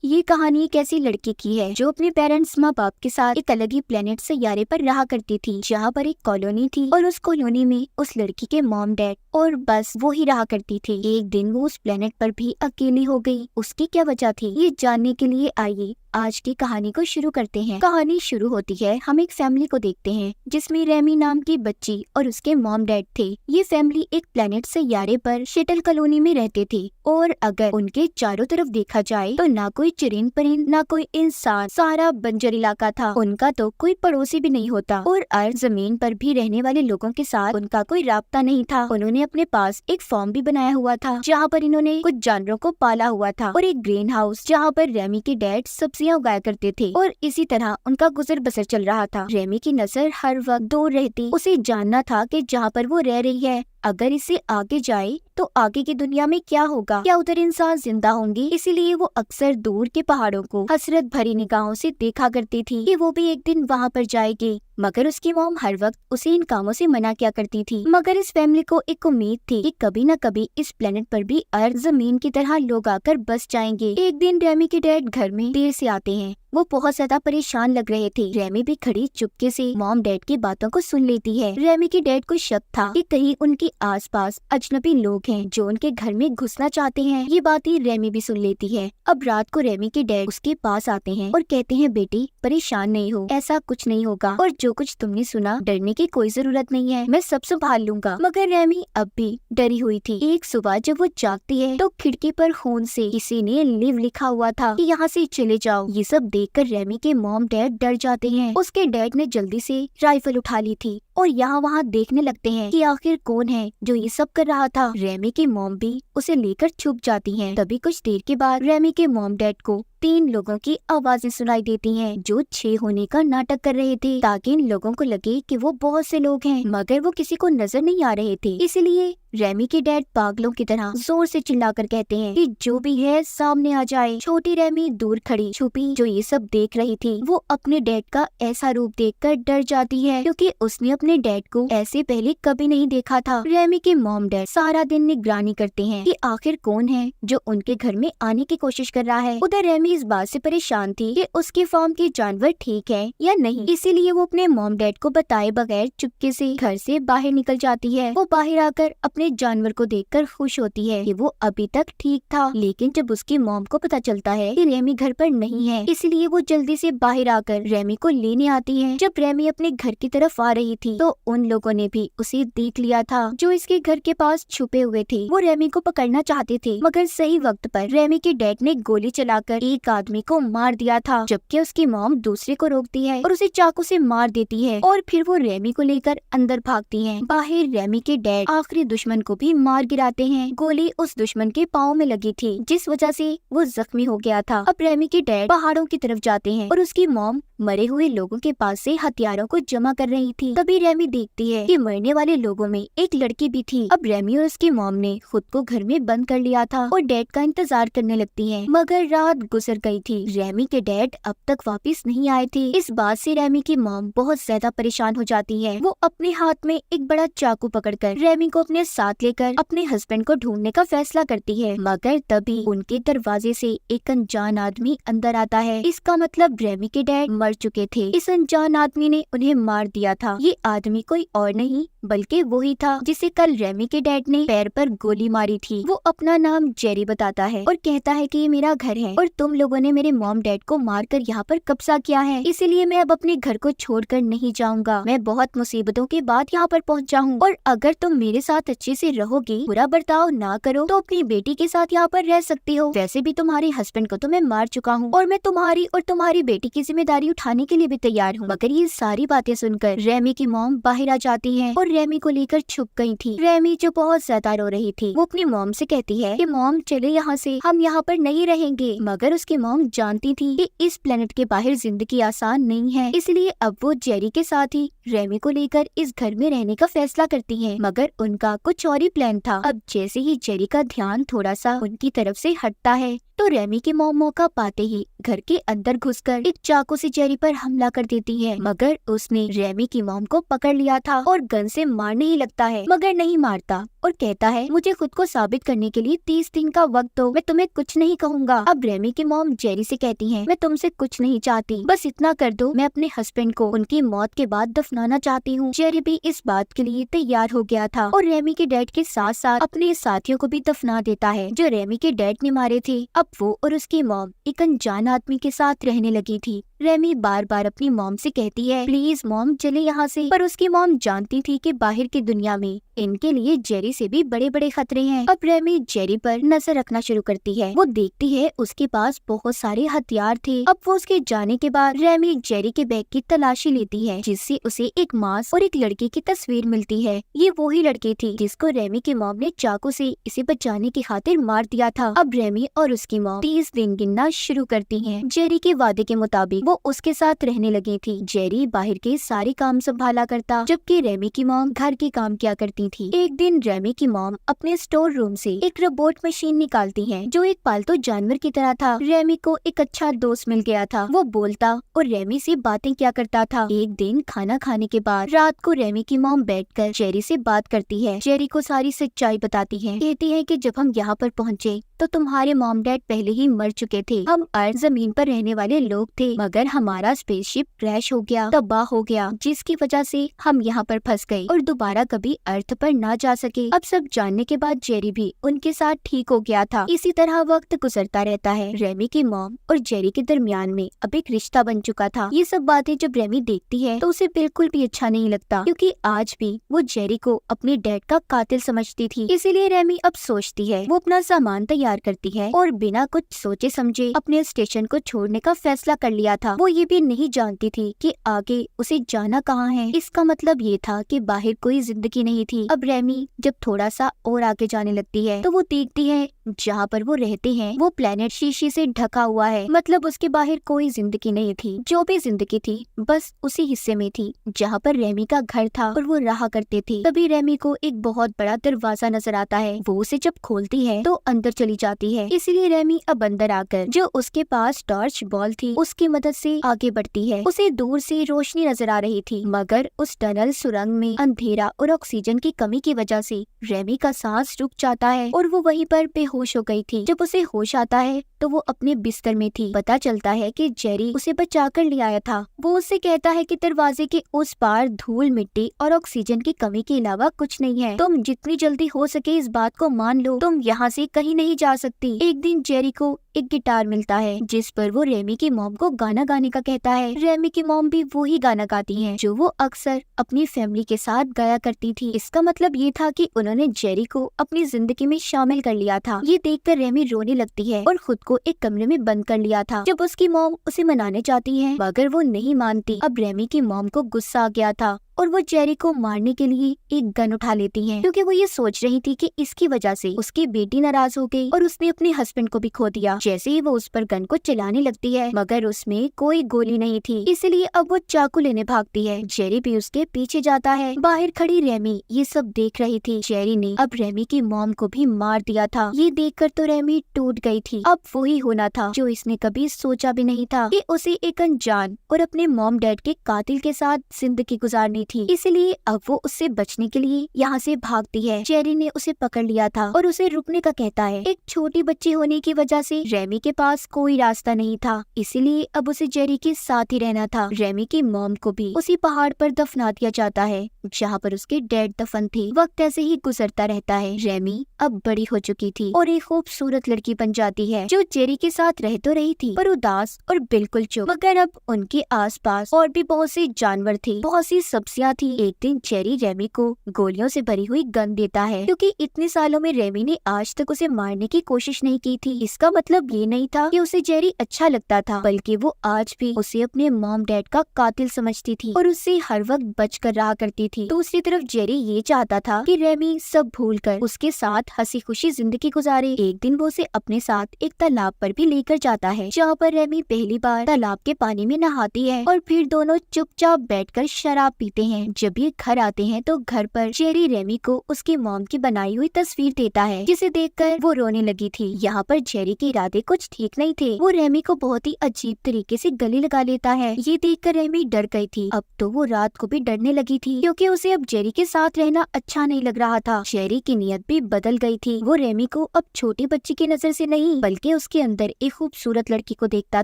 ये कहानी एक ऐसी लड़की की है जो अपने पेरेंट्स माँ बाप के साथ एक अलग ही प्लेनेट सैयारे पर रहा करती थी, जहाँ पर एक कॉलोनी थी और उस कॉलोनी में उस लड़की के मॉम डैड और बस वो ही रहा करती थी। एक दिन वो उस प्लेनेट पर भी अकेली हो गई। उसकी क्या वजह थी, ये जानने के लिए आइए आज की कहानी को शुरू करते हैं। कहानी शुरू होती है, हम एक फैमिली को देखते हैं जिसमें रेमी नाम की बच्ची और उसके मॉम डैड थे। ये फैमिली एक प्लेनेट सैयारे पर शटल कॉलोनी में रहते थे और अगर उनके चारों तरफ देखा जाए तो ना कोई चिरिंद परिंद ना कोई इंसान, सारा बंजर इलाका था। उनका तो कोई पड़ोसी भी नहीं होता और अर्थ जमीन पर भी रहने वाले लोगों के साथ उनका कोई राब्ता नहीं था। उन्होंने अपने पास एक फार्म भी बनाया हुआ था जहाँ पर इन्होंने कुछ जानवरों को पाला हुआ था और एक ग्रीन हाउस जहाँ पर रेमी के डैड सब्जियां उगाया करते थे और इसी तरह उनका गुजर बसर चल रहा था। रेमी की नजर हर वक्त दूर रहती। उसे जानना था कि जहाँ पर वो रह रही है अगर इसे आगे जाए तो आगे की दुनिया में क्या होगा, क्या उधर इंसान जिंदा होंगे। इसीलिए वो अक्सर दूर के पहाड़ों को हसरत भरी निगाहों से देखा करती थी कि वो भी एक दिन वहाँ पर जाएगी। मगर उसकी मॉम हर वक्त उसे इन कामों से मना किया करती थी। मगर इस फैमिली को एक उम्मीद थी कि कभी न कभी इस प्लेनेट पर भी अर्थ जमीन की तरह लोग आकर बस जाएंगे। एक दिन रेमी के डैड घर में देर से आते हैं। वो बहुत ज्यादा परेशान लग रहे थे। रेमी भी खड़ी चुपके से मॉम डैड की बातों को सुन लेती है। रेमी के डैड को शक था कि कहीं उनके आसपास अजनबी लोग हैं जो उनके घर में घुसना चाहते हैं। ये बातें रेमी भी सुन लेती है। अब रात को रेमी के डैड उसके पास आते हैं और कहते हैं, बेटी परेशान नहीं हो, ऐसा कुछ नहीं होगा और जो कुछ तुमने सुना डरने की कोई जरूरत नहीं है, मैं सब संभाल लूंगा। मगर रेमी अब भी डरी हुई थी। एक सुबह जब वो जागती है तो खिड़की पर खून से किसी ने लिव लिखा हुआ था कि यहाँ से चले जाओ। ये सब देखकर रेमी के मॉम डैड डर जाते हैं। उसके डैड ने जल्दी से राइफल उठा ली थी और यहाँ वहाँ देखने लगते हैं कि आखिर कौन है जो ये सब कर रहा था। रेमी की मॉम भी उसे लेकर छुप जाती हैं। तभी कुछ देर के बाद रेमी के मॉम डैड को 3 लोगों की आवाजें सुनाई देती हैं जो 6 होने का नाटक कर रहे थे ताकि इन लोगों को लगे कि वो बहुत से लोग हैं, मगर वो किसी को नजर नहीं आ रहे थे। इसलिए रेमी के डैड पागलों की तरह जोर से चिल्लाकर कहते हैं कि जो भी है सामने आ जाए। छोटी रेमी दूर खड़ी छुपी जो ये सब देख रही थी, वो अपने डैड का ऐसा रूप देखकर डर जाती है क्योंकि उसने अपने डैड को ऐसे पहले कभी नहीं देखा था। रेमी के मॉम डैड सारा दिन निगरानी करते हैं कि आखिर कौन है जो उनके घर में आने की कोशिश कर रहा है। उधर रेमी इस बात से परेशान थी कि उसके फार्म के जानवर ठीक है या नहीं, इसीलिए वो अपने मॉम डैड को बताए बगैर चुपके से घर से बाहर निकल जाती है। वो बाहर आकर अपने जानवर को देखकर खुश होती है कि वो अभी तक ठीक था। लेकिन जब उसकी मॉम को पता चलता है कि रेमी घर पर नहीं है, इसलिए वो जल्दी से बाहर आकर रेमी को लेने आती है। जब रेमी अपने घर की तरफ आ रही थी तो उन लोगों ने भी उसे देख लिया था जो इसके घर के पास छुपे हुए थे। वो रेमी को पकड़ना चाहते थे मगर सही वक्त पर रेमी के डैड ने गोली चलाकर एक आदमी को मार दिया था, जबकि उसकी मॉम दूसरे को रोकती है और उसे चाकू से मार देती है और फिर वो रेमी को लेकर अंदर भागती है। बाहर रेमी के डैड आखिरी दुश्मन को भी मार गिराते हैं। गोली उस दुश्मन के पाँव में लगी थी जिस वजह से वो जख्मी हो गया था। अब रेमी के डैड पहाड़ों की तरफ जाते हैं और उसकी मॉम मरे हुए लोगों के पास से हथियारों को जमा कर रही थी। तभी रेमी देखती है कि मरने वाले लोगों में एक लड़की भी थी। अब रेमी और उसकी मॉम ने खुद को घर में बंद कर लिया था और डैड का इंतजार करने लगती है, मगर रात गुजर गई थी। रेमी के डैड अब तक वापस नहीं आए थे। इस बात से रेमी की मॉम बहुत ज्यादा परेशान हो जाती है। वो अपने हाथ में एक बड़ा चाकू पकड़कर रेमी को अपने साथ लेकर अपने हस्बैंड को ढूंढने का फैसला करती है, मगर तभी उनके दरवाजे से एक अनजान आदमी अंदर आता है। इसका मतलब रेमी के डैड मर चुके थे। इस अनजान आदमी ने उन्हें मार दिया था। ये आदमी कोई और नहीं बल्कि वही था जिसे कल रेमी के डैड ने पैर पर गोली मारी थी। वो अपना नाम जेरी बताता है और कहता है कि ये मेरा घर है और तुम लोगों ने मेरे मॉम डैड को मारकर यहाँ पर कब्जा किया है, इसीलिए मैं अब अपने घर को छोड़कर नहीं जाऊंगा। मैं बहुत मुसीबतों के बाद यहाँ पर पहुँचा हूँ और अगर तुम मेरे साथ अच्छे से रहोगी, बुरा बर्ताव ना करो, तो अपनी बेटी के साथ यहाँ पर रह सकती हो। वैसे भी तुम्हारे हस्बैंड को तो मैं मार चुका हूँ और मैं तुम्हारी और तुम्हारी बेटी की जिम्मेदारी उठाने के लिए भी तैयार हूँ। मगर ये सारी बातें सुनकर रेमी की मॉम बाहर आ जाती है और रेमी को लेकर छुप गई थी। रेमी जो बहुत ज्यादा रो रही थी, वो अपनी मॉम से कहती है कि मॉम चले यहाँ से, हम यहाँ पर नहीं रहेंगे। मगर उसकी मॉम जानती थी कि इस प्लेनेट के बाहर जिंदगी आसान नहीं है, इसलिए अब वो जेरी के साथ ही रेमी को लेकर इस घर में रहने का फैसला करती है। मगर उनका कुछ और ही प्लान था। अब जैसे ही जेरी का ध्यान थोड़ा सा उनकी तरफ से हटता है तो रेमी की मॉम मौका पाते ही घर के अंदर घुसकर एक चाकू से जेरी पर हमला कर देती है, मगर उसने रेमी की मॉम को पकड़ लिया था और गन से मारने ही लगता है, मगर नहीं मारता और कहता है मुझे खुद को साबित करने के लिए 30 दिन का वक्त दो, मैं तुम्हें कुछ नहीं कहूँगा। अब रेमी की मॉम जेरी से कहती है मैं तुमसे कुछ नहीं चाहती, बस इतना कर दो, मैं अपने हस्बैंड को उनकी मौत के बाद दफनाना चाहती हूँ। जेरी भी इस बात के लिए तैयार हो गया था और रेमी के डैड के साथ साथ अपने साथियों को भी दफना देता है जो रेमी के डैड ने मारे थे। अब वो और उसकी मॉम एक अनजान आदमी के साथ रहने लगी थी। रेमी बार बार अपनी मॉम से कहती है प्लीज मॉम चले यहाँ से, पर उसकी मॉम जानती थी कि बाहर की दुनिया में इनके लिए जेरी से भी बड़े बड़े खतरे हैं। अब रेमी जेरी पर नजर रखना शुरू करती है। वो देखती है उसके पास बहुत सारे हथियार थे। अब वो उसके जाने के बाद रेमी जेरी के बैग की तलाशी लेती है जिससे उसे एक मास्क और एक लड़के की तस्वीर मिलती है। ये वही लड़की थी जिसको रेमी की मॉम ने चाकू से इसे बचाने की खातिर मार दिया था। अब रेमी और उसकी मॉम 30 दिन गिनना शुरू करती है। जेरी के वादे के मुताबिक वो उसके साथ रहने लगी थी। जेरी बाहर के सारे काम संभाला करता जबकि रेमी की मॉम घर के काम किया करती थी। एक दिन रेमी की मॉम अपने स्टोर रूम से एक रोबोट मशीन निकालती है जो एक पालतू जानवर की तरह था। रेमी को एक अच्छा दोस्त मिल गया था, वो बोलता और रेमी से बातें किया करता था। एक दिन खाना खाने के बाद रात को रेमी की मॉम बैठकर जेरी से बात करती है। जेरी को सारी सच्चाई बताती है, कहती है कि जब हम यहाँ पर पहुँचे तो तुम्हारे मॉम डैड पहले ही मर चुके थे। हम अर्थ जमीन पर रहने वाले लोग थे मगर हमारा स्पेसशिप क्रैश हो गया, तबाह हो गया, जिसकी वजह से हम यहाँ पर फंस गए और दोबारा कभी अर्थ पर ना जा सके। अब सब जानने के बाद जेरी भी उनके साथ ठीक हो गया था। इसी तरह वक्त गुजरता रहता है। रेमी की मॉम और जेरी के दरमियान में अब एक रिश्ता बन चुका था। ये सब बातें जब रेमी देखती है तो उसे बिल्कुल भी अच्छा नहीं लगता क्योंकि आज भी वो जेरी को अपने डैड का कातिल समझती थी। इसीलिए रेमी अब सोचती है, वो अपना सामान तैयार करती है और बिना कुछ सोचे समझे अपने स्टेशन को छोड़ने का फैसला कर लिया था। वो ये भी नहीं जानती थी कि आगे उसे जाना कहाँ है। इसका मतलब ये था कि बाहर कोई जिंदगी नहीं थी। अब रेमी जब थोड़ा सा और आगे जाने लगती है तो वो देखती है जहाँ पर वो रहते हैं वो प्लेनेट शीशे से ढका हुआ है, मतलब उसके बाहर कोई जिंदगी नहीं थी। जो भी जिंदगी थी बस उसी हिस्से में थी जहाँ पर रेमी का घर था और वो रहा करते थे। तभी रेमी को एक बहुत बड़ा दरवाजा नजर आता है। वो उसे जब खोलती है तो अंदर चली जाती है। इसलिए रेमी अब अंदर आकर जो उसके पास टॉर्च बॉल थी उसकी मदद से आगे बढ़ती है। उसे दूर से रोशनी नजर आ रही थी मगर उस टनल सुरंग में अंधेरा और ऑक्सीजन की कमी की वजह से रेमी का सांस रुक जाता है और वो वहीं पर बेहोश हो गई थी। जब उसे होश आता है तो वो अपने बिस्तर में थी। पता चलता है कि जेरी उसे बचा कर ले आया था। वो उससे कहता है कि दरवाजे के उस पार धूल मिट्टी और ऑक्सीजन की कमी के अलावा कुछ नहीं है। तुम जितनी जल्दी हो सके इस बात को मान लो, तुम यहाँ से कहीं नहीं जा सकती। एक दिन जेरी को एक गिटार मिलता है जिस पर वो रेमी की मॉम को गाना गाने का कहता है। रेमी की मॉम भी वही गाना गाती है जो वो अक्सर अपनी फैमिली के साथ गाया करती थी। इसका मतलब ये था कि उन्होंने जेरी को अपनी जिंदगी में शामिल कर लिया था। ये देखकर रेमी रोने लगती है और खुद को एक कमरे में बंद कर लिया था। जब उसकी मॉम उसे मनाने जाती है मगर वो नहीं मानती। अब रेमी की मॉम को गुस्सा आ गया था और वो जेरी को मारने के लिए एक गन उठा लेती है क्योंकि वो ये सोच रही थी कि इसकी वजह से उसकी बेटी नाराज हो गई और उसने अपने हस्बैंड को भी खो दिया। जैसे ही वो उस पर गन को चलाने लगती है मगर उसमें कोई गोली नहीं थी, इसलिए अब वो चाकू लेने भागती है। जेरी भी उसके पीछे जाता है। बाहर खड़ी रेमी ये सब देख रही थी। जेरी ने अब रेमी की मॉम को भी मार दिया था। ये देखकर तो रेमी टूट गई थी। अब वही होना था जो इसने कभी सोचा भी नहीं था कि उसे एक अनजान और अपने मॉम डैड के कातिल के साथ जिंदगी गुजारनी थी। इसलिए अब वो उससे बचने के लिए यहाँ से भागती है। जेरी ने उसे पकड़ लिया था और उसे रुकने का कहता है। एक छोटी बच्ची होने की वजह से रेमी के पास कोई रास्ता नहीं था, इसीलिए अब उसे जेरी के साथ ही रहना था। रेमी की मॉम को भी उसी पहाड़ पर दफना दिया जाता है जहाँ पर उसके डैड दफन थे। वक्त ऐसे ही गुजरता रहता है। रेमी अब बड़ी हो चुकी थी और एक खूबसूरत लड़की बन जाती है जो जेरी के साथ रह तो रही थी पर उदास और बिल्कुल चुप। मगर अब उनके आसपास और भी बहुत से जानवर थे, बहुत सी सब्जियां थी। एक दिन जेरी रेमी को गोलियों से भरी हुई गन देता है क्योंकि इतने सालों में रेमी ने आज तक उसे मारने की कोशिश नहीं की थी। इसका मतलब ये नहीं था कि उसे जेरी अच्छा लगता था, बल्कि वो आज भी उसे अपने मॉम डैड का कातिल समझती थी और उससे हर वक्त बच कर रहा करती थी। दूसरी तरफ जेरी ये चाहता था कि रेमी सब भूलकर उसके साथ हंसी खुशी जिंदगी गुजारे। एक दिन वो उसे अपने साथ एक तालाब पर भी लेकर जाता है जहाँ पर रेमी पहली बार तालाब के पानी में नहाती है और फिर दोनों चुपचाप बैठकर शराब पीते हैं। जब ये घर आते हैं तो घर पर जेरी रेमी को उसकी मॉम की बनाई हुई तस्वीर देता है, जिसे देखकर वो रोने लगी थी। यहाँ पर जेरी के इरादे कुछ ठीक नहीं थे। वो रेमी को बहुत ही अजीब तरीके से गले लगा लेता है। ये देखकर रेमी डर गई थी। अब तो वो रात को भी डरने लगी थी, क्योंकि उसे अब जेरी के साथ रहना अच्छा नहीं लग रहा था। जेरी की नीयत भी बदल गई थी। वो रेमी को अब छोटे बच्चे की नजर से नहीं, बल्कि उसके अंदर एक खूबसूरत लड़की को देखता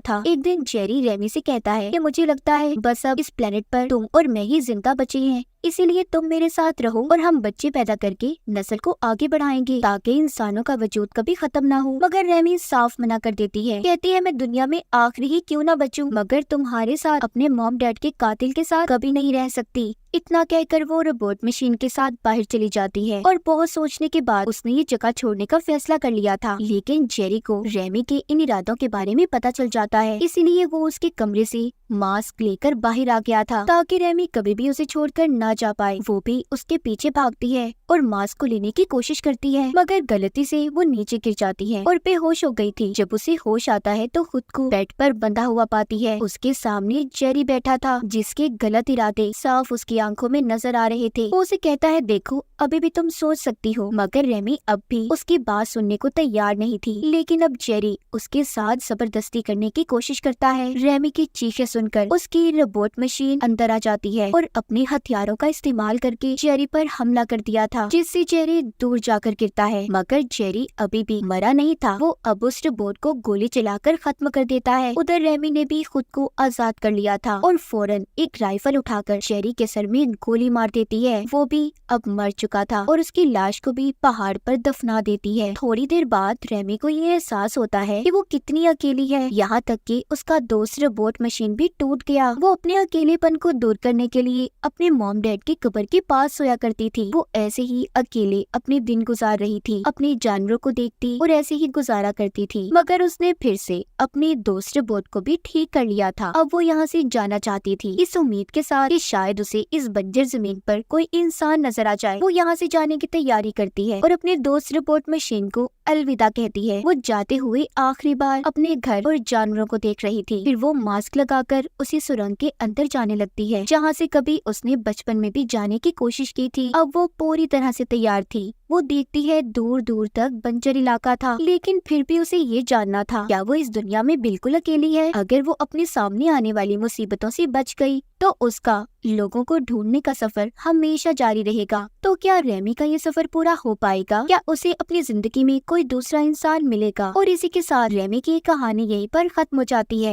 था। एक दिन जेरी रेमी से कहता है कि मुझे लगता है बस अब इस प्लेनेट पर तुम और मैं ही जिंदा बचे हैं, इसीलिए तुम मेरे साथ रहो और हम बच्चे पैदा करके नस्ल को आगे बढ़ाएंगे, ताकि इंसानों का वजूद कभी खत्म ना हो। मगर रेमी साफ मना कर देती है, कहती है मैं दुनिया में आखिरी ही क्यों ना बचूं, मगर तुम्हारे साथ अपने मॉम डैड के कातिल के साथ कभी नहीं रह सकती। इतना कहकर वो रोबोट मशीन के साथ बाहर चली जाती है और बहुत सोचने के बाद उसने ये जगह छोड़ने का फैसला कर लिया था। लेकिन जेरी को रेमी के इन इरादों के बारे में पता चल जाता है, इसीलिए वो उसके कमरे से मास्क लेकर बाहर आ गया था, ताकि रेमी कभी भी उसे छोड़कर ना जा पाए। वो भी उसके पीछे भागती है और मास्क को लेने की कोशिश करती है, मगर गलती से वो नीचे गिर जाती है और बेहोश हो गई थी। जब उसे होश आता है तो खुद को बेड पर बंधा हुआ पाती है। उसके सामने जेरी बैठा था, जिसके गलत इरादे साफ उसकी आंखों में नजर आ रहे थे। वो उसे कहता है देखो अभी भी तुम सोच सकती हो, मगर रेमी अब भी उसकी बात सुनने को तैयार नहीं थी। लेकिन अब जेरी उसके साथ जबरदस्ती करने की कोशिश करता है। रेमी की चीखें सुनकर उसकी रोबोट मशीन अंदर आ जाती है और अपने हथियारों का इस्तेमाल करके जेरी पर हमला कर दिया था, जिससे जेरी दूर जाकर गिरता है। मगर जेरी अभी भी मरा नहीं था। वो अब उस रोबोट को गोली चलाकर खत्म कर देता है। उधर रेमी ने भी खुद को आजाद कर लिया था और फौरन एक राइफल उठाकर जेरी के सर में गोली मार देती है। वो भी अब मर चुका था और उसकी लाश को भी पहाड़ पर दफना देती है। थोड़ी देर बाद रेमी को ये एहसास होता है कि वो कितनी अकेली है, यहाँ तक कि उसका दोस्त रोबोट मशीन भी टूट गया। वो अपने अकेलेपन को दूर करने के लिए अपने मॉम डैड की कब्र के पास सोया करती थी। वो ऐसे ही अकेले अपने दिन गुजार रही थी, अपने जानवरों को देखती और ऐसे ही गुजारा करती थी। मगर उसने फिर से अपने दोस्त रोबोट को भी ठीक कर लिया था। अब वो यहाँ से जाना चाहती थी, इस उम्मीद के साथ कि शायद उसे इस बंजर जमीन पर कोई इंसान नजर आ जाए। वो यहाँ से जाने की तैयारी करती है और अपने दोस्त रोबोट मशीन को अलविदा कहती है। वो जाते हुए आखिरी बार अपने घर और जानवरों को देख रही थी। फिर वो मास्क लगाकर उसी सुरंग के अंदर जाने लगती है, जहाँ से कभी उसने बचपन में भी जाने की कोशिश की थी। अब वो पूरी तरह से तैयार थी। वो देखती है दूर दूर तक बंजर इलाका था, लेकिन फिर भी उसे ये जानना था क्या वो इस दुनिया में बिल्कुल अकेली है। अगर वो अपने सामने आने वाली मुसीबतों से बच गई तो उसका लोगों को ढूंढने का सफर हमेशा जारी रहेगा। तो क्या रेमी का ये सफर पूरा हो पाएगा? क्या उसे अपनी जिंदगी में कोई दूसरा इंसान मिलेगा? और इसी के साथ रेमी की कहानी यहीं पर खत्म हो जाती है।